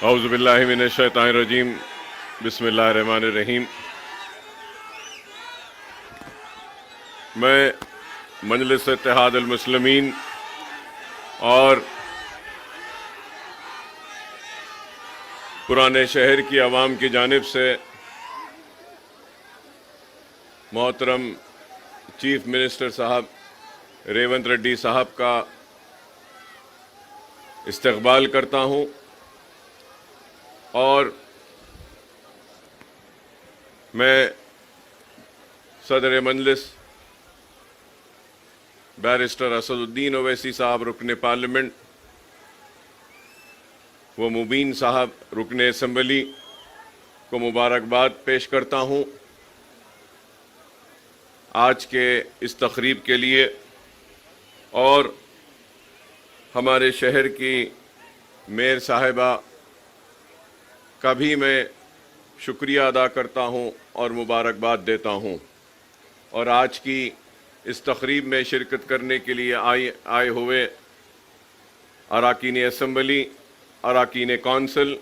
اعوذ باللہ من الشیطان الرجیم بسم اللہ الرحمن الرحیم۔ میں مجلس اتحاد المسلمین اور پرانے شہر کی عوام کی جانب سے محترم چیف منسٹر صاحب ریونت ریڈی صاحب کا استقبال کرتا ہوں اور میں صدر مجلس بیرسٹر اسد الدین اویسی صاحب رکن پارلیمنٹ و مبین صاحب رکن اسمبلی کو مبارکباد پیش کرتا ہوں آج کے اس تقریب کے لیے، اور ہمارے شہر کی میئر صاحبہ کا بھی میں شکریہ ادا کرتا ہوں اور مبارکباد دیتا ہوں، اور آج کی اس تقریب میں شرکت کرنے کے لیے آئے ہوئے اراکین اسمبلی، اراکین کونسل،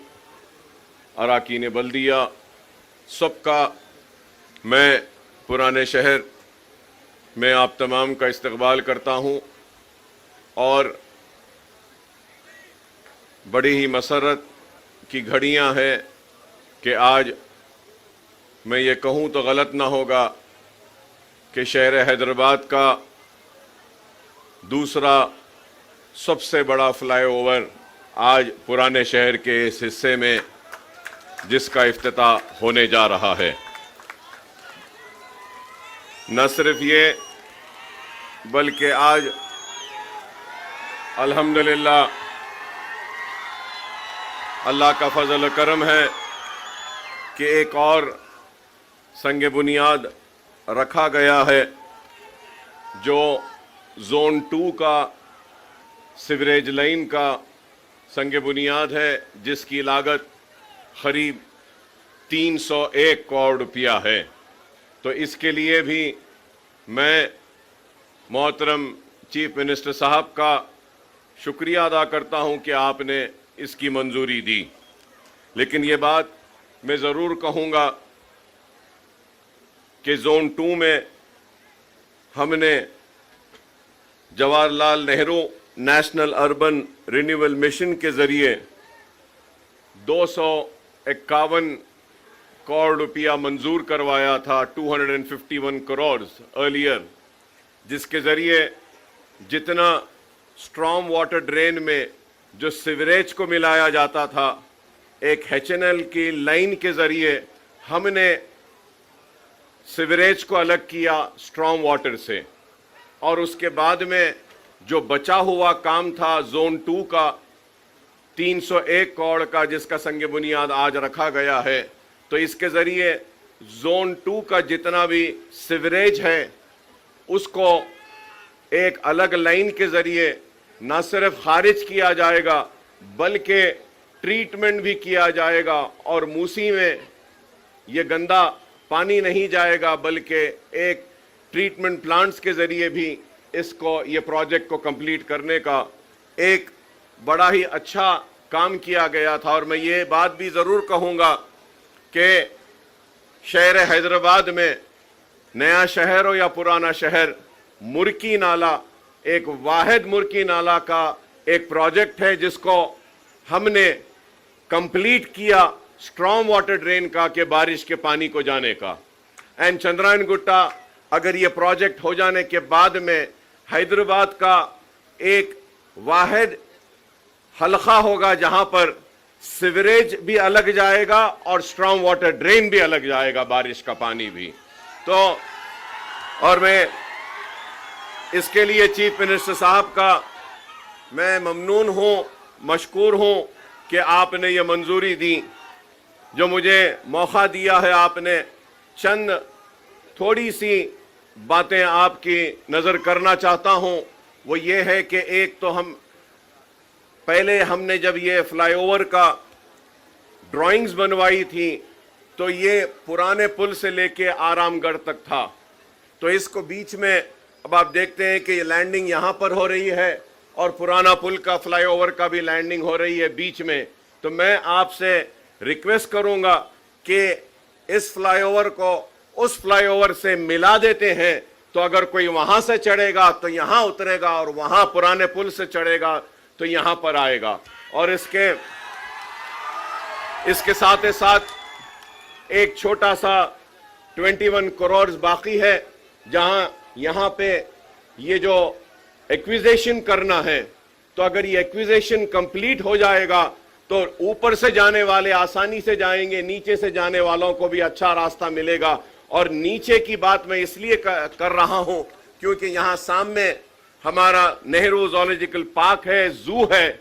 اراکین بلدیہ، سب کا میں پرانے شہر میں آپ تمام کا استقبال کرتا ہوں، اور بڑی ہی مسرت کی گھڑیاں ہیں کہ آج میں یہ کہوں تو غلط نہ ہوگا کہ شہر حیدرآباد کا دوسرا سب سے بڑا فلائی اوور آج پرانے شہر کے اس حصے میں جس کا افتتاح ہونے جا رہا ہے۔ نہ صرف یہ بلکہ آج الحمدللہ اللہ کا فضل و کرم ہے کہ ایک اور سنگ بنیاد رکھا گیا ہے جو زون 2 کا سیوریج لائن کا سنگ بنیاد ہے، جس کی لاگت قریب 301 کروڑ روپیہ ہے۔ تو اس کے لیے بھی میں محترم چیف منسٹر صاحب کا شکریہ ادا کرتا ہوں کہ آپ نے اس کی منظوری دی۔ لیکن یہ بات میں ضرور کہوں گا کہ زون 2 میں ہم نے Jawahar Lal Nehru national urban renewal mission کے ذریعے 251 کروڑ روپیہ منظور کروایا تھا، 251 کروڑ ارلیئر، جس کے ذریعے جتنا اسٹرام واٹر ڈرین میں جو سیوریج کو ملایا جاتا تھا، ایک HNL کی لائن کے ذریعے ہم نے سیوریج کو الگ کیا اسٹرام واٹر سے، اور اس کے بعد میں جو بچا ہوا کام تھا زون 2 کا 301 کروڑ کا، جس کا سنگ بنیاد آج رکھا گیا ہے، تو اس کے ذریعے زون 2 کا جتنا بھی سیوریج ہے اس کو ایک الگ لائن کے ذریعے نہ صرف خارج کیا جائے گا بلکہ ٹریٹمنٹ بھی کیا جائے گا، اور موسی میں یہ گندا پانی نہیں جائے گا بلکہ ایک ٹریٹمنٹ پلانٹس کے ذریعے بھی اس کو، یہ پروجیکٹ کو کمپلیٹ کرنے کا ایک بڑا ہی اچھا کام کیا گیا تھا۔ اور میں یہ بات بھی ضرور کہوں گا کہ شہر حیدرآباد میں نیا شہر ہو یا پرانا شہر، مرکی نالہ ایک واحد مرکی نالہ کا ایک پروجیکٹ ہے جس کو ہم نے کمپلیٹ کیا اسٹرام واٹر ڈرین کا، کہ بارش کے پانی کو جانے کا۔ اینڈ چندرائن گٹا، اگر یہ پروجیکٹ ہو جانے کے بعد میں حیدرآباد کا ایک واحد حلقہ ہوگا جہاں پر سیوریج بھی الگ جائے گا اور اسٹرام واٹر ڈرین بھی الگ جائے گا، بارش کا پانی بھی۔ تو اور میں اس کے لیے چیف منسٹر صاحب کا میں ممنون ہوں، مشکور ہوں کہ آپ نے یہ منظوری دی، جو مجھے موقع دیا ہے۔ آپ نے چند تھوڑی سی باتیں آپ کی نظر کرنا چاہتا ہوں، وہ یہ ہے کہ ایک تو پہلے ہم نے جب یہ فلائی اوور کا ڈرائنگز بنوائی تھی تو یہ پرانے پل سے لے کے آرام گڑھ تک تھا، تو اس کو بیچ میں اب آپ دیکھتے ہیں کہ یہ لینڈنگ یہاں پر ہو رہی ہے اور پرانا پل کا فلائی اوور کا بھی لینڈنگ ہو رہی ہے بیچ میں، تو میں آپ سے ریکویسٹ کروں گا کہ اس فلائی اوور کو اس فلائی اوور سے ملا دیتے ہیں، تو اگر کوئی وہاں سے چڑھے گا تو یہاں اترے گا، اور وہاں پرانے پل سے چڑھے گا تو یہاں پر آئے گا. اور اس کے ساتھ ساتھ ایک چھوٹا سا 21 کروڑ باقی ہے، جہاں یہاں پہ یہ جو ایکویزیشن کرنا ہے، تو اگر یہ ایکویزیشن کمپلیٹ ہو جائے گا تو اوپر سے جانے والے آسانی سے جائیں گے، نیچے سے جانے والوں کو بھی اچھا راستہ ملے گا. اور نیچے کی بات میں اس لیے کر رہا ہوں کیونکہ یہاں سامنے ہمارا نہرو زولوجیکل پارک ہے، زو ہے،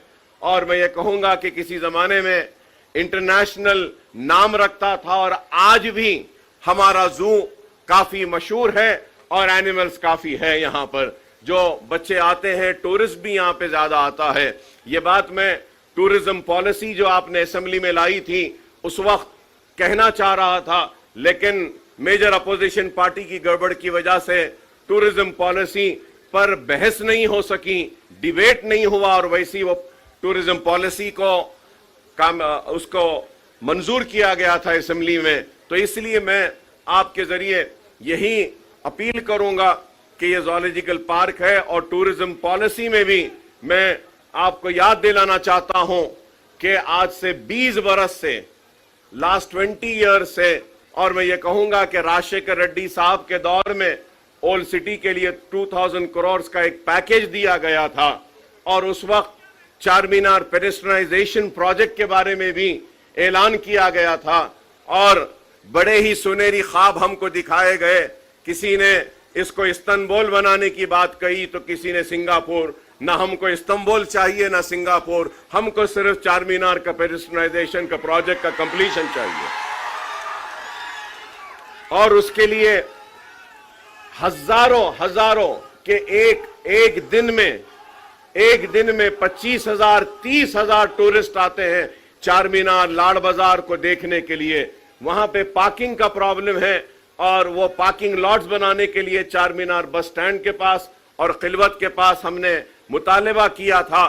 اور میں یہ کہوں گا کہ کسی زمانے میں انٹرنیشنل نام رکھتا تھا، اور آج بھی ہمارا زو کافی مشہور ہے اور اینیملز کافی ہے. یہاں پر جو بچے آتے ہیں، ٹورسٹ بھی یہاں پہ زیادہ آتا ہے. یہ بات میں ٹورزم پالیسی جو آپ نے اسمبلی میں لائی تھی اس وقت کہنا چاہ رہا تھا، لیکن میجر اپوزیشن پارٹی کی گڑبڑ کی وجہ سے ٹورزم پالیسی پر بحث نہیں ہو سکی، ڈیبیٹ نہیں ہوا، اور ویسی وہ ٹورزم پالیسی اس کو منظور کیا گیا تھا اسمبلی میں. تو اس لیے میں آپ کے ذریعے یہی اپیل کروں گا کہ یہ زولوجیکل پارک ہے، اور ٹورزم پالیسی میں بھی میں آپ کو یاد دلانا چاہتا ہوں کہ آج سے 20 برس سے، لاسٹ 20 ایئر سے، اور میں یہ کہوں گا کہ راجشیکھر ریڈی صاحب کے دور میں اولڈ سٹی کے لیے 2000 کروڑ کا ایک پیکیج دیا گیا تھا، اور اس وقت چار مینار پیڈسٹرائزیشن پروجیکٹ کے بارے میں بھی اعلان کیا گیا تھا، اور بڑے ہی سنہری خواب ہم کو دکھائے گئے. کسی نے اس کو استنبول بنانے کی بات کہی تو کسی نے سنگاپور. نہ ہم کو استنبول چاہیے نہ سنگاپور، ہم کو صرف چار مینار کا پیڈسٹرائزیشن کا پروجیکٹ کا کمپلیشن چاہیے. اور اس کے لیے ہزاروں کہ ایک دن میں 25,000 30,000 ٹورسٹ آتے ہیں چار مینار لاڑ بازار کو دیکھنے کے لیے. وہاں پہ پارکنگ کا پرابلم ہے، اور وہ پارکنگ لاٹس بنانے کے لیے چار مینار بس سٹینڈ کے پاس اور خلوت کے پاس ہم نے مطالبہ کیا تھا.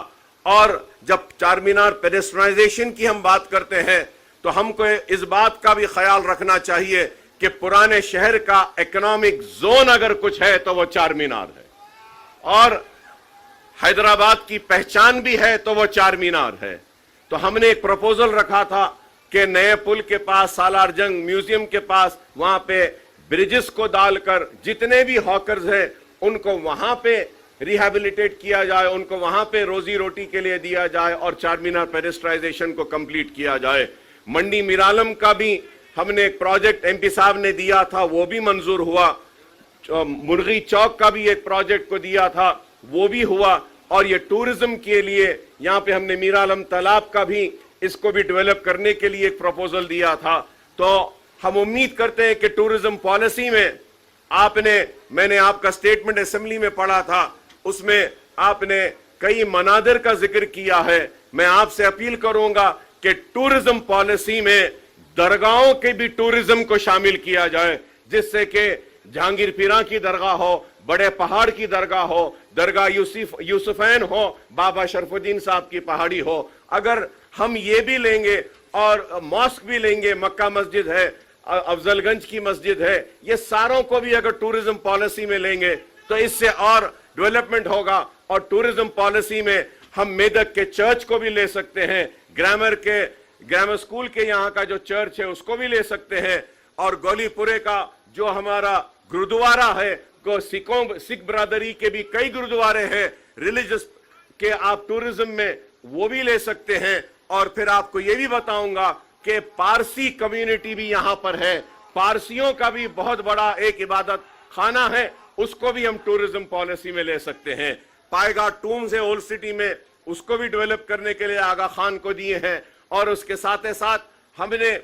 اور جب چار مینار پیڈسٹرائزیشن کی ہم بات کرتے ہیں تو ہم کو اس بات کا بھی خیال رکھنا چاہیے کہ پرانے شہر کا اکنامک زون اگر کچھ ہے تو وہ چار مینار ہے، اور حیدرآباد کی پہچان بھی ہے تو وہ چار مینار ہے. تو ہم نے ایک پروپوزل رکھا تھا کہ نئے پل کے پاس، سالار جنگ میوزیم کے پاس، وہاں پہ بریجز کو ڈال کر جتنے بھی ہاکرز ہیں ان کو وہاں پہ ریہیبلیٹیٹ کیا جائے، ان کو وہاں پہ روزی روٹی کے لیے دیا جائے، اور چار مینار پیڈسٹرائزیشن کو کمپلیٹ کیا جائے. منڈی میرالم کا بھی ہم نے ایک پروجیکٹ ایم پی صاحب نے دیا تھا، وہ بھی منظور ہوا. مرغی چوک کا بھی ایک پروجیکٹ کو دیا تھا، وہ بھی ہوا. اور یہ ٹورزم کے لیے یہاں پہ ہم نے میرالم تالاب کا بھی، اس کو بھی ڈیولپ کرنے کے لیے ایک پروپوزل دیا تھا. تو ہم امید کرتے ہیں کہ ٹورزم پالیسی میں میں نے آپ کا سٹیٹمنٹ اسمبلی میں پڑھا تھا، اس میں آپ نے کئی مناظر کا ذکر کیا ہے. میں آپ سے اپیل کروں گا کہ ٹورزم پالیسی میں درگاہوں کے بھی ٹورزم کو شامل کیا جائے، جس سے کہ جہانگیر پیراں کی درگاہ ہو، بڑے پہاڑ کی درگاہ ہو، درگاہ یوسفین ہو، بابا شرف الدین صاحب کی پہاڑی ہو. اگر ہم یہ بھی لیں گے اور ماسک بھی لیں گے، مکہ مسجد ہے، افضل گنج کی مسجد ہے، یہ ساروں کو بھی اگر ٹورزم پالیسی میں لیں گے تو اس سے اور ڈیولپمنٹ ہوگا. اور ٹورزم پالیسی میں ہم میدک کے چرچ کو بھی لے سکتے ہیں، گرامر سکول کے یہاں کا جو چرچ ہے اس کو بھی لے سکتے ہیں، اور گولی پورے کا جو ہمارا گردوارہ ہے، سکھ برادری کے بھی کئی گردوارے ہیں ریلیجس کہ آپ ٹورزم میں وہ بھی لے سکتے ہیں. اور پھر آپ کو یہ بھی بتاؤں گا کہ پارسی کمیونٹی بھی یہاں پر ہے، پارسیوں کا بھی بہت بڑا ایک عبادت خانہ ہے، اس کو بھی ہم ٹورزم پالیسی میں لے سکتے ہیں. پائے گا ٹومز ہے اولڈ سٹی میں، اس کو بھی ڈیولپ کرنے کے لیے آغا خان کو دیے ہیں. اور اس کے ساتھ ہم نے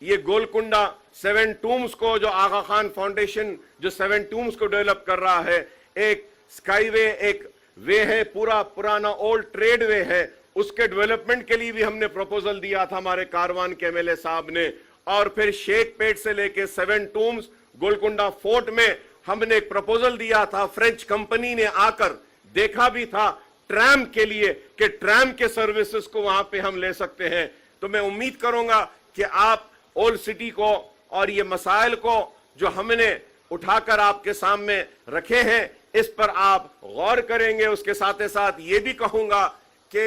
یہ گولکنڈا 7 ٹومز کو، جو آغا خان فاؤنڈیشن جو 7 ٹومز کو ڈیولپ کر رہا ہے، ایک سکائی وے، ایک وے ہے، پورا پرانا اولڈ ٹریڈ وے ہے، اس کے ڈیولپمنٹ کے لیے بھی ہم نے پروپوزل دیا تھا ہمارے کاروان کے ایم ایل اے صاحب نے. اور پھر شیخ پیٹ سے لے کے 7 ٹومز گولکنڈا فورٹ میں ہم نے ایک پروپوزل دیا تھا. فرینچ کمپنی نے آ کر دیکھا بھی تھا ٹرام کے لیے کہ ٹرام کے سروسز کو وہاں پہ ہم لے سکتے ہیں. تو میں امید کروں گا کہ آپ اولڈ سٹی کو اور یہ مسائل کو جو ہم نے اٹھا کر آپ کے سامنے رکھے ہیں اس پر آپ غور کریں گے. اس کے ساتھ ساتھ یہ بھی کہوں گا کہ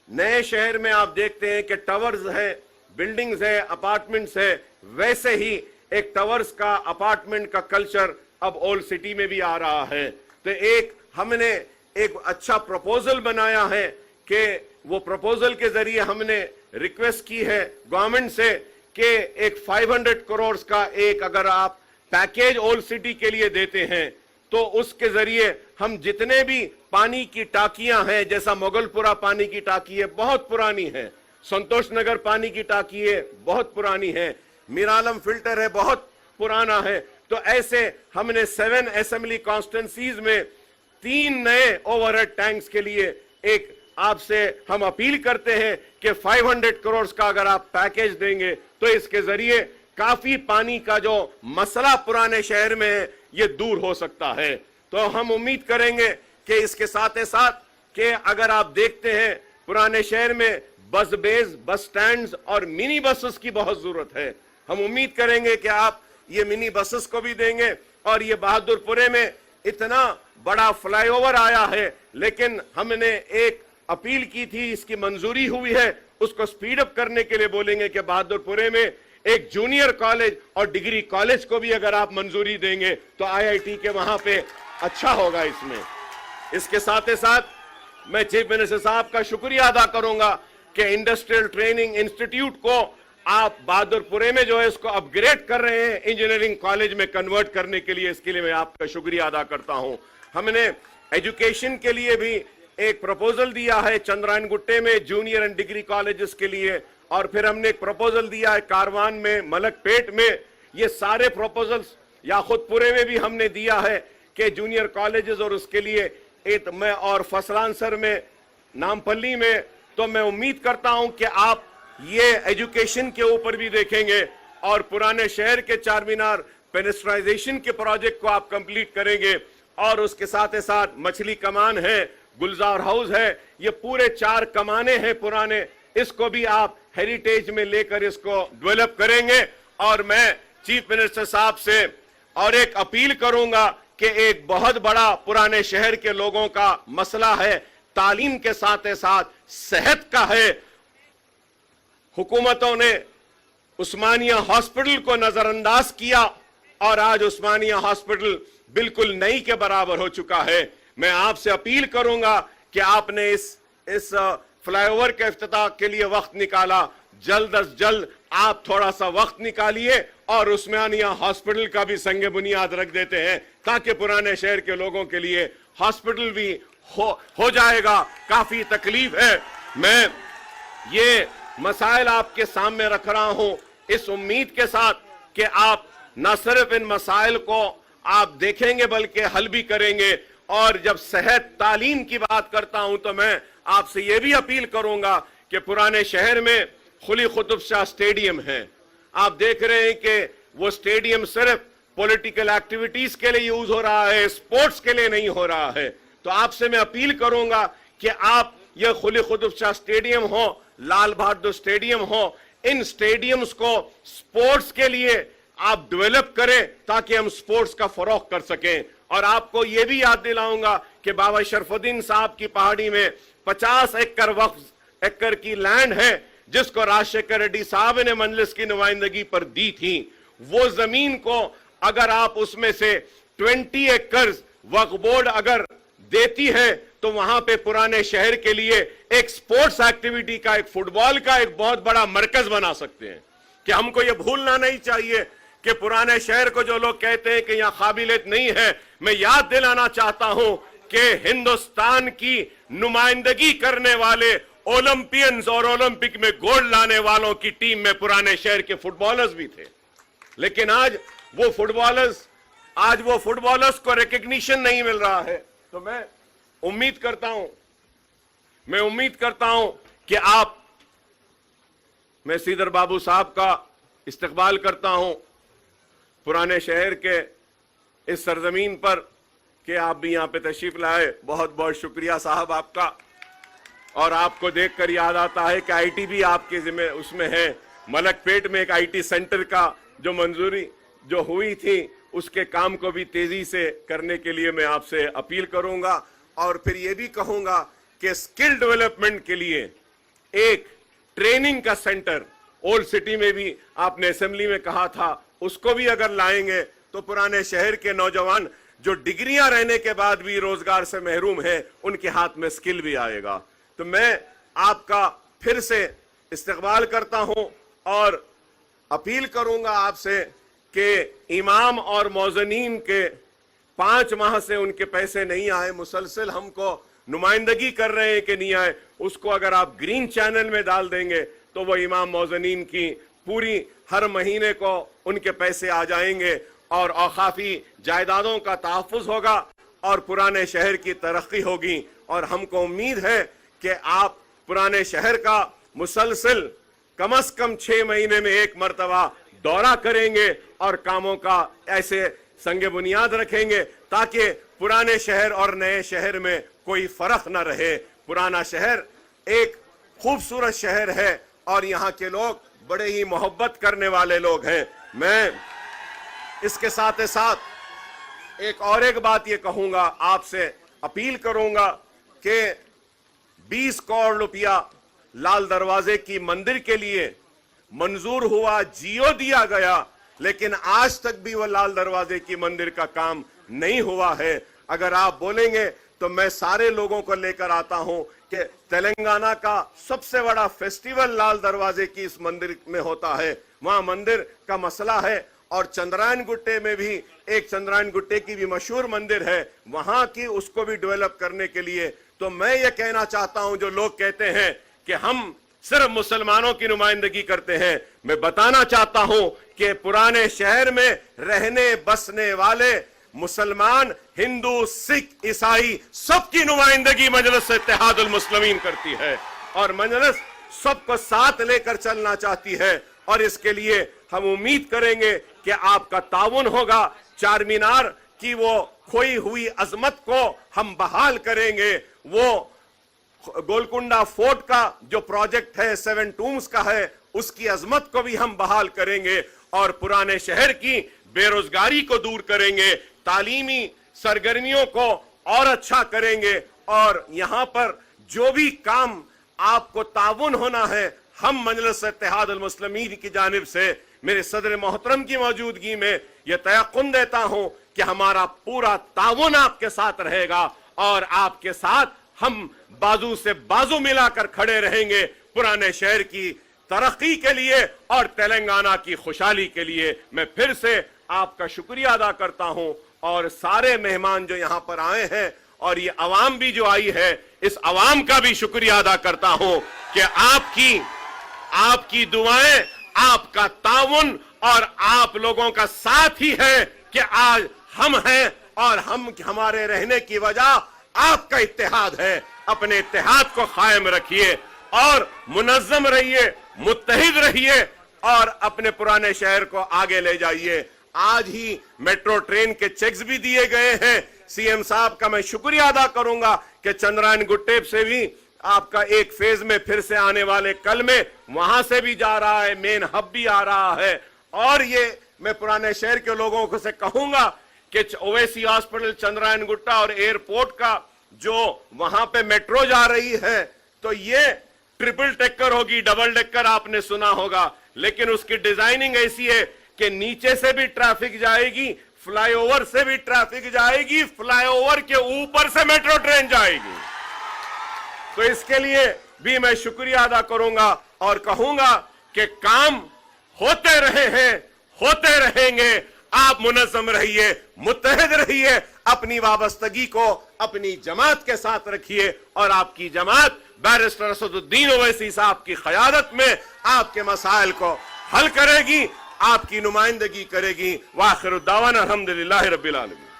نئے شہر میں آپ دیکھتے ہیں کہ ٹاورز ہے, بلڈنگز ہے, اپارٹمنٹس ہے, ویسے ہی ایک ٹاورز کا اپارٹمنٹ کا کلچر اب اولڈ سٹی میں بھی آ رہا ہے. تو ہم نے ایک اچھا پروپوزل بنایا ہے کہ وہ پروپوزل کے ذریعے ہم نے ریکویسٹ کی ہے گورنمنٹ سے کہ ایک 500 کروڑ کا ایک اگر آپ پیکیج اولڈ سٹی کے لیے دیتے ہیں تو اس کے ذریعے ہم جتنے بھی پانی کی ٹاکیاں ہیں, جیسا مغل پورہ پانی کی ٹاکی ہے بہت پرانی ہے, سنتوش نگر پانی کی ٹاکی ہے بہت پرانی ہے, میرالم فلٹر ہے بہت پرانا ہے, تو ایسے ہم نے 7 اسمبلی کانسٹیٹنسیز میں 3 نئے اوور ہیڈ ٹینکس کے لیے ایک آپ سے ہم اپیل کرتے ہیں کہ 500 کروڑ کا اگر آپ پیکیج دیں گے تو اس کے ذریعے کافی پانی کا جو مسئلہ پرانے شہر میں ہے یہ دور ہو سکتا ہے. تو ہم امید کریں گے کہ اس کے ساتھ کہ اگر آپ دیکھتے ہیں پرانے شہر میں بس بیز, بس سٹینڈز اور منی بسز کی بہت ضرورت ہے. ہم امید کریں گے کہ آپ یہ منی بسز کو بھی دیں گے. اور یہ بہادر پورے میں اتنا بڑا فلائی اوور آیا ہے, لیکن ہم نے ایک اپیل کی تھی, اس کی منظوری ہوئی ہے, اس کو سپیڈ اپ کرنے کے لیے بولیں گے کہ بہادر پورے میں ایک جونیئر کالج اور ڈگری کالج کو بھی اگر آپ منظوری دیں گے تو IIT کے وہاں پہ اچھا ہوگا. اس کے ساتھ میں چیف منسٹر صاحب کا شکریہ ادا کروں گا کہ انڈسٹریل ٹریننگ انسٹیٹیوٹ کو آپ بہادر پورے میں جو ہے اس کو اپ گریڈ کر رہے ہیں انجینئرنگ کالج میں کنورٹ کرنے کے لیے, اس کے لیے میں آپ کا شکریہ ادا کرتا ہوں. ہم نے ایجوکیشن کے لیے بھی ایک پروپوزل دیا ہے چندرائن گٹے میں جونیئر اینڈ ڈگری کالجز کے لیے, اور پھر ہم نے ایک پروپوزل دیا ہے کاروان میں, ملک پیٹ میں. یہ سارے پروپوزلز یا خود پورے میں بھی ہم نے دیا ہے کہ جونیئر کالجز اور اس کے لیے میں اور فسلان سر میں, نامپلی میں. تو میں امید کرتا ہوں کہ آپ یہ ایجوکیشن کے اوپر بھی دیکھیں گے اور پرانے شہر کے چار مینار پینسٹرائزیشن کے پروجیکٹ کو آپ کمپلیٹ کریں گے, اور اس کے ساتھ مچھلی کمان ہے, گلزار ہاؤس ہے, یہ پورے 4 کمانے ہیں پرانے, اس کو بھی آپ ہیریٹیج میں لے کر اس کو ڈیولپ کریں گے. اور میں چیف منسٹر صاحب سے اور ایک اپیل کروں گا کہ ایک بہت بڑا پرانے شہر کے لوگوں کا مسئلہ ہے, تعلیم کے ساتھ صحت کا ہے. حکومتوں نے عثمانیہ ہاسپٹل کو نظر انداز کیا اور آج عثمانیہ ہاسپٹل بالکل نئی کے برابر ہو چکا ہے. میں آپ سے اپیل کروں گا کہ آپ نے اس فلائی اوور کے افتتاح کے لیے وقت نکالا, جلد از جلد آپ تھوڑا سا وقت نکالیے اور عثمانیہ ہاسپٹل کا بھی سنگ بنیاد رکھ دیتے ہیں تاکہ پرانے شہر کے لوگوں کے لیے ہاسپٹل بھی ہو جائے گا. کافی تکلیف ہے. میں یہ مسائل آپ کے سامنے رکھ رہا ہوں اس امید کے ساتھ کہ آپ نہ صرف ان مسائل کو آپ دیکھیں گے بلکہ حل بھی کریں گے. اور جب صحت تعلیم کی بات کرتا ہوں تو میں آپ سے یہ بھی اپیل کروں گا کہ پرانے شہر میں قلی قطب شاہ اسٹیڈیم ہے. آپ دیکھ رہے ہیں کہ وہ اسٹیڈیم صرف پولیٹیکل ایکٹیویٹیز کے لیے یوز ہو رہا ہے, اسپورٹس کے لیے نہیں ہو رہا ہے. تو آپ سے میں اپیل کروں گا کہ آپ یہ قلی قطب شاہ اسٹیڈیم ہو, لال بہادر اسٹیڈیم ہو, ان اسٹیڈیمز کو اسپورٹس کے لیے آپ ڈیولپ کریں تاکہ ہم اسپورٹس کا فروغ کر سکیں. اور آپ کو یہ بھی یاد دلاؤں گا کہ بابا شرف الدین صاحب کی پہاڑی میں 50 ایکڑ وقف ایکڑ کی لینڈ ہے جس کو راجشیکھر ریڈی صاحب نے مجلس کی نمائندگی پر دی تھی. وہ زمین کو اگر آپ اس میں سے 20 ایکڑز وقف بورڈ اگر دیتی ہے تو وہاں پہ پرانے شہر کے لیے ایک سپورٹس ایکٹیویٹی کا, ایک فٹ بال کا ایک بہت بڑا مرکز بنا سکتے ہیں. کہ ہم کو یہ بھولنا نہیں چاہیے کہ پرانے شہر کو جو لوگ کہتے ہیں کہ یہاں قابلیت نہیں ہے, میں یاد دلانا چاہتا ہوں کہ ہندوستان کی نمائندگی کرنے والے اولمپئنز اور اولمپک میں گولڈ لانے والوں کی ٹیم میں پرانے شہر کے فٹ بالرز بھی تھے. لیکن آج وہ فٹ بالرز کو ریکگنیشن نہیں مل رہا ہے. تو میں امید کرتا ہوں کہ میں سیدر بابو صاحب کا استقبال کرتا ہوں پرانے شہر کے اس سرزمین پر کہ آپ بھی یہاں پہ تشریف لائے. بہت بہت شکریہ صاحب آپ کا. اور آپ کو دیکھ کر یاد آتا ہے کہ آئی ٹی بھی آپ کے ذمہ اس میں ہے. ملک پیٹ میں ایک آئی ٹی سینٹر کا جو منظوری جو ہوئی تھی اس کے کام کو بھی تیزی سے کرنے کے لیے میں آپ سے اپیل کروں گا. اور پھر یہ بھی کہوں گا کہ سکل ڈیولپمنٹ کے لیے ایک ٹریننگ کا سینٹر اولڈ سٹی میں بھی آپ نے اسمبلی میں کہا تھا, اس کو بھی اگر لائیں گے تو پرانے شہر کے نوجوان جو ڈگریاں رہنے کے بعد بھی روزگار سے محروم ہیں ان کے ہاتھ میں سکل بھی آئے گا. تو میں آپ کا پھر سے استقبال کرتا ہوں اور اپیل کروں گا آپ سے کہ امام اور موذنین کے 5 ماہ سے ان کے پیسے نہیں آئے, مسلسل ہم کو نمائندگی کر رہے ہیں کہ نہیں آئے, اس کو اگر آپ گرین چینل میں ڈال دیں گے تو وہ امام موذنین کی پوری ہر مہینے کو ان کے پیسے آ جائیں گے اور اوقافی جائیدادوں کا تحفظ ہوگا اور پرانے شہر کی ترقی ہوگی. اور ہم کو امید ہے کہ آپ پرانے شہر کا مسلسل کم از کم 6 مہینے میں ایک مرتبہ دورہ کریں گے اور کاموں کا ایسے سنگ بنیاد رکھیں گے تاکہ پرانے شہر اور نئے شہر میں کوئی فرق نہ رہے. پرانا شہر ایک خوبصورت شہر ہے اور یہاں کے لوگ بڑے ہی محبت کرنے والے لوگ ہیں. میں اس کے ساتھ ایک بات یہ کہوں گا, آپ سے اپیل کروں گا کہ 20 کروڑ روپیہ لال دروازے کی مندر کے لیے منظور ہوا, جیو دیا گیا, لیکن آج تک بھی وہ لال دروازے کی مندر کا کام نہیں ہوا ہے. اگر آپ بولیں گے تو میں سارے لوگوں کو لے کر آتا ہوں کہ تلنگانہ کا سب سے بڑا فیسٹیول لال دروازے کی اس مندر میں ہوتا ہے, وہاں مندر کا مسئلہ ہے. اور چندرائن گٹے میں بھی ایک چندرائن گٹے کی بھی مشہور مندر ہے, وہاں کی اس کو بھی ڈیولپ کرنے کے لیے. تو میں یہ کہنا چاہتا ہوں, جو لوگ کہتے ہیں کہ ہم صرف مسلمانوں کی نمائندگی کرتے ہیں, میں بتانا چاہتا ہوں کہ پرانے شہر میں رہنے بسنے والے مسلمان, ہندو, سکھ, عیسائی سب کی نمائندگی مجلس اتحاد المسلمین کرتی ہے اور مجلس سب کو ساتھ لے کر چلنا چاہتی ہے. اور اس کے لیے ہم امید کریں گے کہ آپ کا تعاون ہوگا. چار مینار کی وہ کھوئی ہوئی عظمت کو ہم بحال کریں گے. وہ گولکنڈا فورٹ کا جو پروجیکٹ ہے 7 ٹومز کا ہے, اس کی عظمت کو بھی ہم بحال کریں گے اور پرانے شہر کی بے روزگاری کو دور کریں گے, تعلیمی سرگرمیوں کو اور اچھا کریں گے. اور یہاں پر جو بھی کام آپ کو تعاون ہونا ہے, ہم مجلس اتحاد المسلمین کی جانب سے میرے صدر محترم کی موجودگی میں یہ تیقن دیتا ہوں کہ ہمارا پورا تعاون آپ کے ساتھ رہے گا اور آپ کے ساتھ ہم بازو سے بازو ملا کر کھڑے رہیں گے پرانے شہر کی ترقی کے لیے اور تلنگانہ کی خوشحالی کے لیے. میں پھر سے آپ کا شکریہ ادا کرتا ہوں اور سارے مہمان جو یہاں پر آئے ہیں اور یہ عوام بھی جو آئی ہے, اس عوام کا بھی شکریہ ادا کرتا ہوں کہ آپ کی دعائیں, آپ کا تعاون اور آپ لوگوں کا ساتھ ہی ہے کہ آج ہم ہیں اور ہمارے رہنے کی وجہ آپ کا اتحاد ہے. اپنے اتحاد کو قائم رکھیے اور منظم رہیے, متحد رہیے اور اپنے پرانے شہر کو آگے لے جائیے. آج ہی میٹرو ٹرین کے چیکس بھی دیے گئے ہیں. سی ایم صاحب کا میں شکریہ ادا کروں گا کہ چندرائن گٹے سے بھی آپ کا ایک فیز میں پھر سے آنے والے کل میں وہاں سے بھی جا رہا ہے, مین ہب بھی آ رہا ہے. اور یہ میں پرانے شہر کے لوگوں کو سے کہوں گا کہ اویسی ہاسپٹل, چندرائن گٹا اور ایئرپورٹ کا جو وہاں پہ میٹرو جا رہی ہے تو یہ ٹرپل ٹیکر ہوگی, ڈبل ٹیکر آپ نے سنا ہوگا, لیکن اس کی ڈیزائننگ ایسی ہے کہ نیچے سے بھی ٹریفک جائے گی, فلائی اوور سے بھی ٹریفک جائے گی, فلائی اوور کے اوپر سے میٹرو ٹرین جائے گی. تو اس کے لیے بھی میں شکریہ ادا کروں گا اور کہوں گا کہ کام ہوتے رہے ہیں, ہوتے رہیں گے. آپ منظم رہیے, متحد رہیے, اپنی وابستگی کو اپنی جماعت کے ساتھ رکھیے اور آپ کی جماعت بیرسٹر اسد الدین اویسی صاحب کی قیادت میں آپ کے مسائل کو حل کرے گی, آپ کی نمائندگی کرے گی. وآخر الدعوانا الحمدللہ رب العالمین.